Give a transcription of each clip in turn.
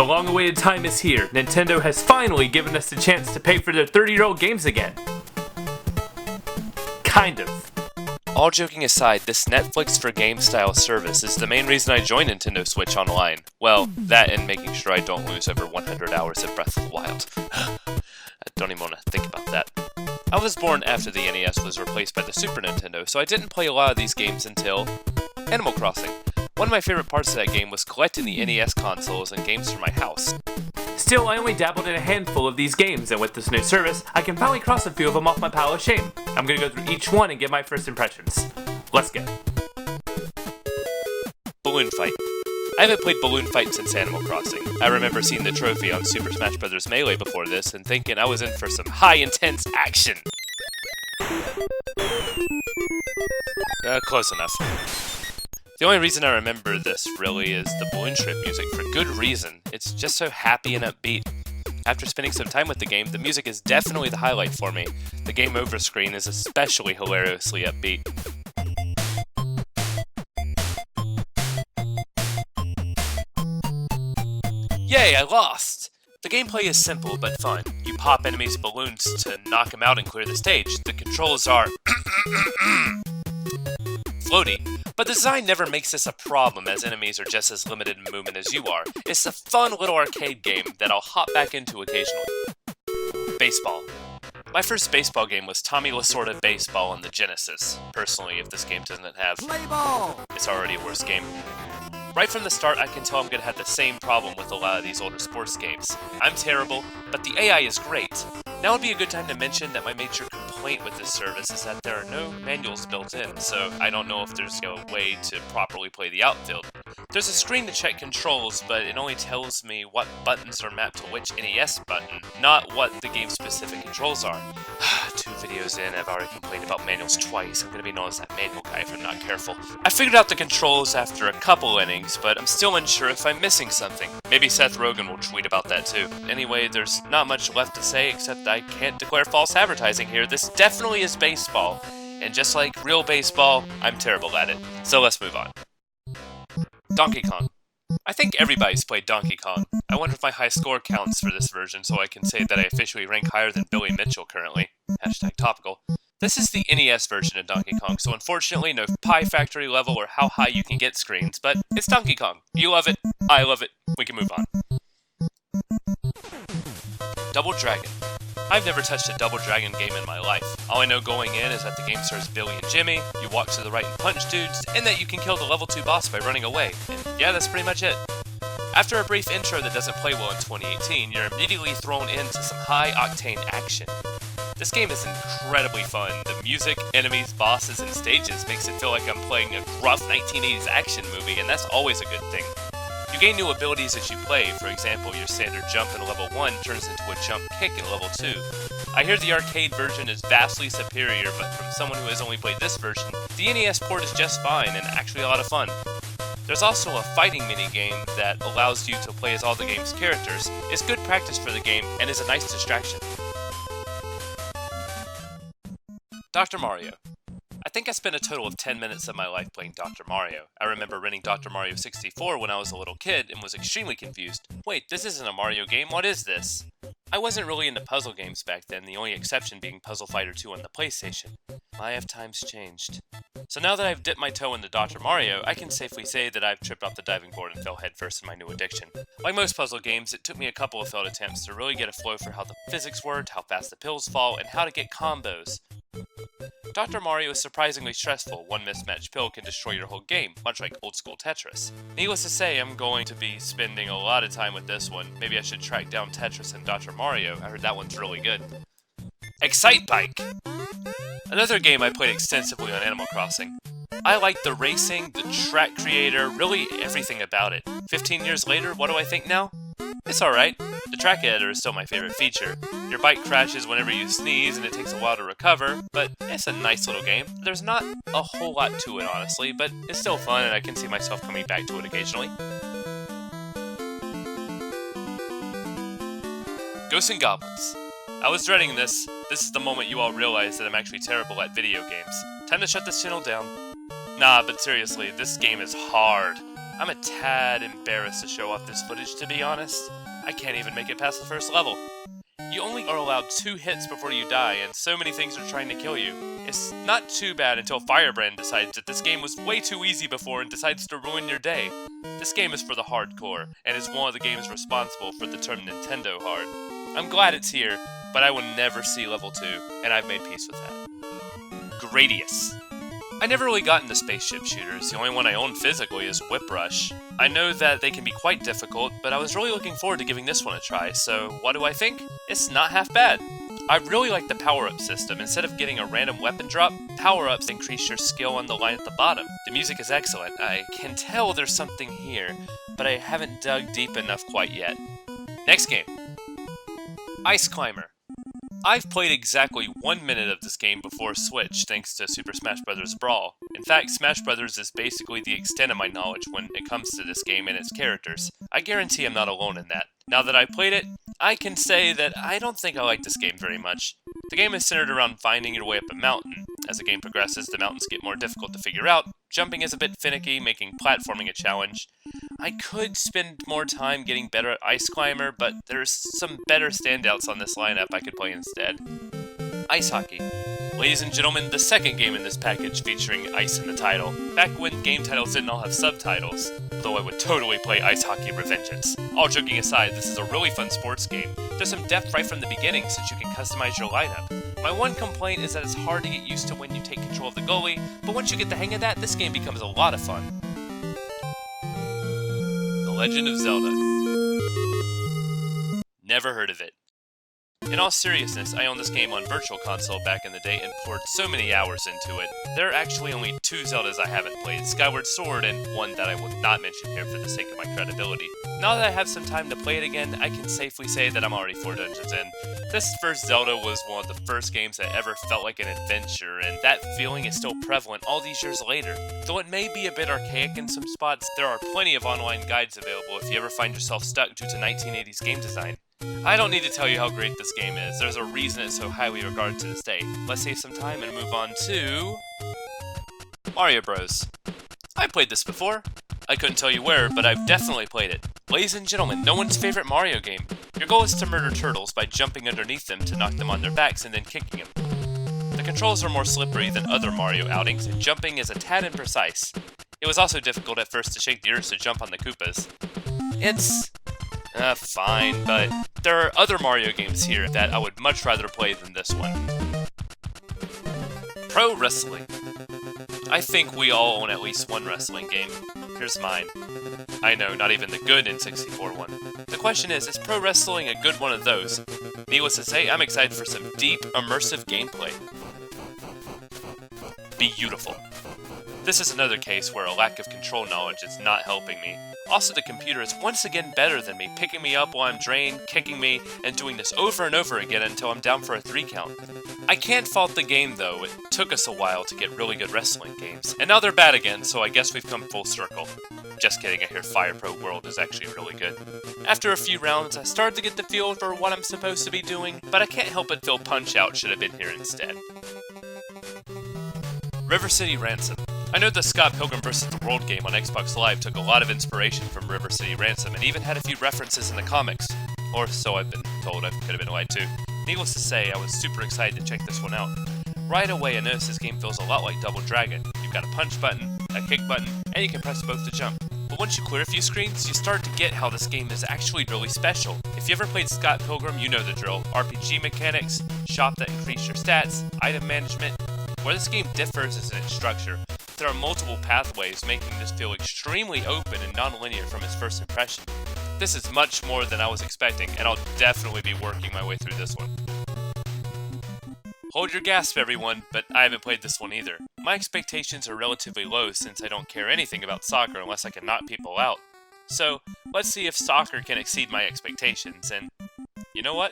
long-awaited time is here. Nintendo has finally given us the chance to pay for their 30-year-old games again. Kind of. All joking aside, this Netflix for Game style service is the main reason I joined Nintendo Switch Online. Well, that and making sure I don't lose over 100 hours of Breath of the Wild. I don't even want to think about that. I was born after the NES was replaced by the Super Nintendo, so I didn't play a lot of these games until Animal Crossing. One of my favorite parts of that game was collecting the NES consoles and games for my house. Still, I only dabbled in a handful of these games, and with this new service, I can finally cross a few of them off my pile of shame. I'm gonna go through each one and give my first impressions. Let's go. Balloon Fight. I haven't played Balloon Fight since Animal Crossing. I remember seeing the trophy on Super Smash Bros. Melee before this and thinking I was in for some high-intense action. Close enough. The only reason I remember this, really, is the Balloon Trip music, for good reason. It's just so happy and upbeat. After spending some time with the game, the music is definitely the highlight for me. The game over screen is especially hilariously upbeat. Yay, I lost! The gameplay is simple but fun. You pop enemies' balloons to knock them out and clear the stage. The controls are floaty, but the design never makes this a problem as enemies are just as limited in movement as you are. It's a fun little arcade game that I'll hop back into occasionally. Baseball. My first baseball game was Tommy Lasorda Baseball on the Genesis. Personally, if this game doesn't have Play Ball, it's already a worse game. Right from the start, I can tell I'm going to have the same problem with a lot of these older sports games. I'm terrible, but the AI is great. Now would be a good time to mention that my major complaint with this service is that there are no manuals built in, so I don't know if there's a way to properly play the outfield. There's a screen to check controls, but it only tells me what buttons are mapped to which NES button, not what the game's specific controls are. 2 videos in, I've already complained about manuals twice. I'm going to be known as that manual guy if I'm not careful. I figured out the controls after a couple innings, but I'm still unsure if I'm missing something. Maybe Seth Rogen will tweet about that too. Anyway, there's not much left to say except I can't declare false advertising here. This definitely is baseball, and just like real baseball, I'm terrible at it. So let's move on. Donkey Kong. I think everybody's played Donkey Kong. I wonder if my high score counts for this version so I can say that I officially rank higher than Billy Mitchell currently. Hashtag topical. This is the NES version of Donkey Kong, so unfortunately no Pie Factory level or how high you can get screens, but it's Donkey Kong. You love it, I love it, we can move on. Double Dragon. I've never touched a Double Dragon game in my life. All I know going in is that the game stars Billy and Jimmy, you walk to the right and punch dudes, and that you can kill the level 2 boss by running away. And yeah, that's pretty much it. After a brief intro that doesn't play well in 2018, you're immediately thrown into some high-octane action. This game is incredibly fun. The music, enemies, bosses, and stages makes it feel like I'm playing a rough 1980s action movie, and that's always a good thing. You gain new abilities as you play. For example, your standard jump in level 1 turns into a jump kick in level 2. I hear the arcade version is vastly superior, but from someone who has only played this version, the NES port is just fine and actually a lot of fun. There's also a fighting minigame that allows you to play as all the game's characters. It's good practice for the game and is a nice distraction. Dr. Mario. I think I spent a total of 10 minutes of my life playing Dr. Mario. I remember renting Dr. Mario 64 when I was a little kid and was extremely confused. Wait, this isn't a Mario game, what is this? I wasn't really into puzzle games back then, the only exception being Puzzle Fighter 2 on the PlayStation. My have times changed. So now that I've dipped my toe into Dr. Mario, I can safely say that I've tripped off the diving board and fell headfirst in my new addiction. Like most puzzle games, it took me a couple of failed attempts to really get a flow for how the physics worked, how fast the pills fall, and how to get combos. Dr. Mario is surprisingly stressful. One mismatched pill can destroy your whole game, much like old-school Tetris. Needless to say, I'm going to be spending a lot of time with this one. Maybe I should track down Tetris and Dr. Mario. I heard that one's really good. Excitebike! Another game I played extensively on Animal Crossing. I like the racing, the track creator, really everything about it. 15 years later, what do I think now? It's alright. The track editor is still my favorite feature. Your bike crashes whenever you sneeze and it takes a while to recover, but it's a nice little game. There's not a whole lot to it, honestly, but it's still fun and I can see myself coming back to it occasionally. Ghosts and Goblins. I was dreading this. This is the moment you all realize that I'm actually terrible at video games. Time to shut this channel down. Nah, but seriously, this game is hard. I'm a tad embarrassed to show off this footage, to be honest. I can't even make it past the first level. You only are allowed 2 hits before you die, and so many things are trying to kill you. It's not too bad until Firebrand decides that this game was way too easy before and decides to ruin your day. This game is for the hardcore, and is one of the games responsible for the term Nintendo hard. I'm glad it's here, but I will never see level 2, and I've made peace with that. Gradius. I never really got into spaceship shooters. The only one I own physically is Whip Rush. I know that they can be quite difficult, but I was really looking forward to giving this one a try, so what do I think? It's not half bad. I really like the power-up system. Instead of getting a random weapon drop, power-ups increase your skill on the line at the bottom. The music is excellent. I can tell there's something here, but I haven't dug deep enough quite yet. Next game. Ice Climber. I've played exactly 1 minute of this game before Switch, thanks to Super Smash Bros. Brawl. In fact, Smash Bros. Is basically the extent of my knowledge when it comes to this game and its characters. I guarantee I'm not alone in that. Now that I played it, I can say that I don't think I like this game very much. The game is centered around finding your way up a mountain. As the game progresses, the mountains get more difficult to figure out. Jumping is a bit finicky, making platforming a challenge. I could spend more time getting better at Ice Climber, but there's some better standouts on this lineup I could play instead. Ice Hockey. Ladies and gentlemen, the second game in this package featuring ice in the title. Back when game titles didn't all have subtitles, though I would totally play Ice Hockey Revengeance. All joking aside, this is a really fun sports game. There's some depth right from the beginning since you can customize your lineup. My one complaint is that it's hard to get used to when you take control of the goalie, but once you get the hang of that, this game becomes a lot of fun. The Legend of Zelda. Never heard of it. In all seriousness, I owned this game on Virtual Console back in the day and poured so many hours into it. There are actually only 2 Zeldas I haven't played, Skyward Sword and one that I will not mention here for the sake of my credibility. Now that I have some time to play it again, I can safely say that I'm already 4 dungeons in. This first Zelda was one of the first games that ever felt like an adventure, and that feeling is still prevalent all these years later. Though it may be a bit archaic in some spots, there are plenty of online guides available if you ever find yourself stuck due to 1980s game design. I don't need to tell you how great this game is. There's a reason it's so highly regarded to this day. Let's save some time and move on to Mario Bros. I played this before. I couldn't tell you where, but I've definitely played it. Ladies and gentlemen, no one's favorite Mario game. Your goal is to murder turtles by jumping underneath them to knock them on their backs and then kicking them. The controls are more slippery than other Mario outings, and jumping is a tad imprecise. It was also difficult at first to shake the urge to jump on the Koopas. It's fine, but there are other Mario games here that I would much rather play than this one. Pro Wrestling. I think we all own at least one wrestling game. Here's mine. I know, not even the good N64 one. The question is Pro Wrestling a good one of those? Needless to say, I'm excited for some deep, immersive gameplay. Beautiful. This is another case where a lack of control knowledge is not helping me. Also, the computer is once again better than me, picking me up while I'm drained, kicking me, and doing this over and over again until I'm down for a 3 count. I can't fault the game though, it took us a while to get really good wrestling games. And now they're bad again, so I guess we've come full circle. Just kidding, I hear Fire Pro World is actually really good. After a few rounds, I started to get the feel for what I'm supposed to be doing, but I can't help but feel Punch-Out should have been here instead. River City Ransom. I know the Scott Pilgrim vs. the World game on Xbox Live took a lot of inspiration from River City Ransom and even had a few references in the comics. Or so I've been told, I could have been lied to. Needless to say, I was super excited to check this one out. Right away, I noticed this game feels a lot like Double Dragon. You've got a punch button, a kick button, and you can press both to jump. But once you clear a few screens, you start to get how this game is actually really special. If you ever played Scott Pilgrim, you know the drill. RPG mechanics, shop that increase your stats, item management. Where this game differs is in its structure. There are multiple pathways, making this feel extremely open and non-linear from its first impression. This is much more than I was expecting, and I'll definitely be working my way through this one. Hold your gasp, everyone, but I haven't played this one either. My expectations are relatively low since I don't care anything about soccer unless I can knock people out. So, let's see if soccer can exceed my expectations, and you know what?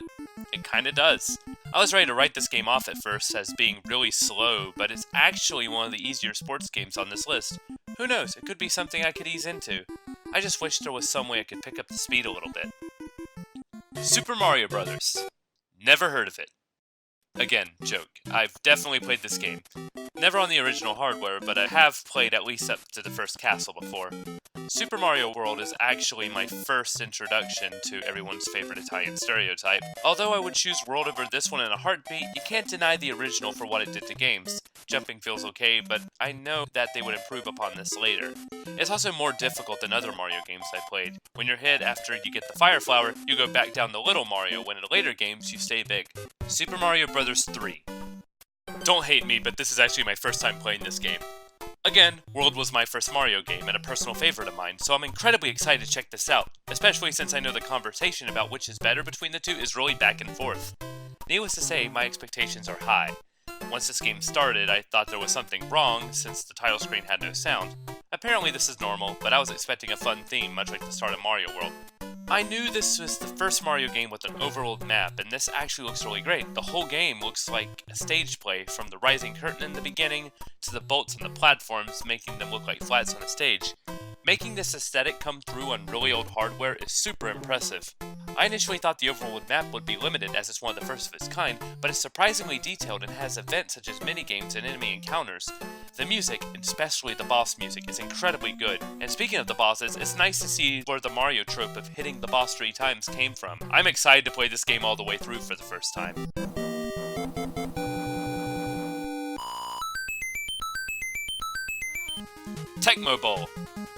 It kinda does. I was ready to write this game off at first as being really slow, but it's actually one of the easier sports games on this list. Who knows, it could be something I could ease into. I just wish there was some way I could pick up the speed a little bit. Super Mario Bros. Never heard of it. Again, joke. I've definitely played this game. Never on the original hardware, but I have played at least up to the first castle before. Super Mario World is actually my first introduction to everyone's favorite Italian stereotype. Although I would choose World over this one in a heartbeat, you can't deny the original for what it did to games. Jumping feels okay, but I know that they would improve upon this later. It's also more difficult than other Mario games I played. When you're hit after you get the Fire Flower, you go back down to Little Mario, when in later games you stay big. Super Mario Bros. 3. Don't hate me, but this is actually my first time playing this game. Again, World was my first Mario game and a personal favorite of mine, so I'm incredibly excited to check this out, especially since I know the conversation about which is better between the two is really back and forth. Needless to say, my expectations are high. Once this game started, I thought there was something wrong since the title screen had no sound. Apparently this is normal, but I was expecting a fun theme, much like the start of Mario World. I knew this was the first Mario game with an overworld map, and this actually looks really great. The whole game looks like a stage play, from the rising curtain in the beginning to the bolts on the platforms, making them look like flats on a stage. Making this aesthetic come through on really old hardware is super impressive. I initially thought the overworld map would be limited as it's one of the first of its kind, but it's surprisingly detailed and has events such as minigames and enemy encounters. The music, and especially the boss music, is incredibly good. And speaking of the bosses, it's nice to see where the Mario trope of hitting the boss 3 times came from. I'm excited to play this game all the way through for the first time. Tecmo Bowl.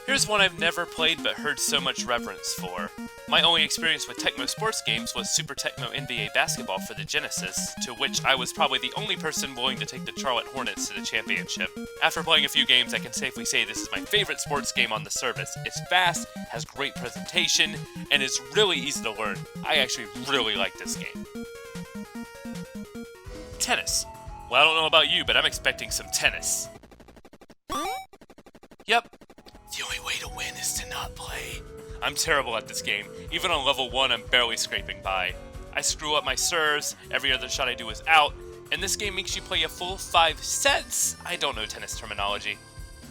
Here's one I've never played but heard so much reverence for. My only experience with Tecmo sports games was Super Tecmo NBA Basketball for the Genesis, to which I was probably the only person willing to take the Charlotte Hornets to the championship. After playing a few games, I can safely say this is my favorite sports game on the service. It's fast, has great presentation, and is really easy to learn. I actually really like this game. Tennis. Well, I don't know about you, but I'm expecting some tennis. Yep. The only way to win is to not play. I'm terrible at this game. Even on level 1, I'm barely scraping by. I screw up my serves, every other shot I do is out, and this game makes you play a full 5 sets. I don't know tennis terminology.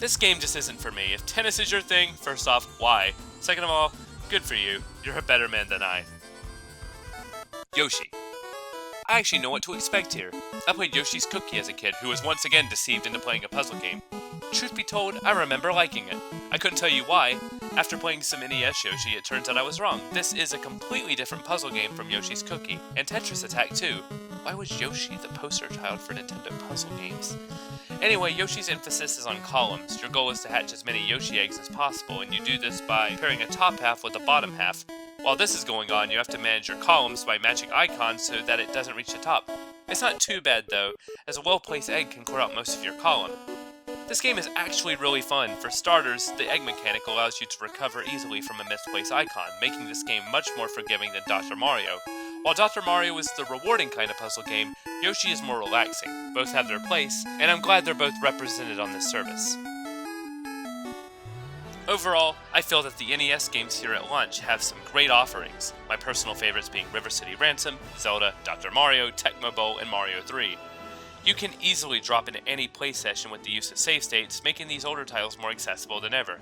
This game just isn't for me. If tennis is your thing, first off, why? Second of all, good for you. You're a better man than I. Yoshi. I actually know what to expect here. I played Yoshi's Cookie as a kid, who was once again deceived into playing a puzzle game. Truth be told, I remember liking it. I couldn't tell you why. After playing some NES Yoshi, it turns out I was wrong. This is a completely different puzzle game from Yoshi's Cookie, and Tetris Attack too. Why was Yoshi the poster child for Nintendo puzzle games? Anyway, Yoshi's emphasis is on columns. Your goal is to hatch as many Yoshi eggs as possible, and you do this by pairing a top half with a bottom half. While this is going on, you have to manage your columns by matching icons so that it doesn't reach the top. It's not too bad though, as a well-placed egg can clear out most of your column. This game is actually really fun. For starters, the egg mechanic allows you to recover easily from a misplaced icon, making this game much more forgiving than Dr. Mario. While Dr. Mario is the rewarding kind of puzzle game, Yoshi is more relaxing. Both have their place, and I'm glad they're both represented on this service. Overall, I feel that the NES games here at launch have some great offerings, my personal favorites being River City Ransom, Zelda, Dr. Mario, Tecmo Bowl, and Mario 3. You can easily drop into any play session with the use of save states, making these older titles more accessible than ever.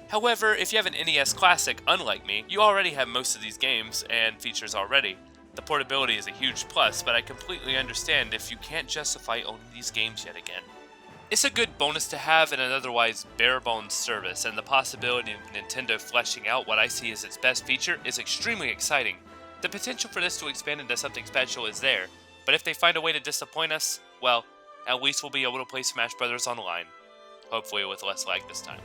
However, if you have an NES Classic, unlike me, you already have most of these games and features already. The portability is a huge plus, but I completely understand if you can't justify owning these games yet again. It's a good bonus to have in an otherwise bare-bones service, and the possibility of Nintendo fleshing out what I see as its best feature is extremely exciting. The potential for this to expand into something special is there, but if they find a way to disappoint us, well, at least we'll be able to play Smash Bros. Online. Hopefully with less lag this time.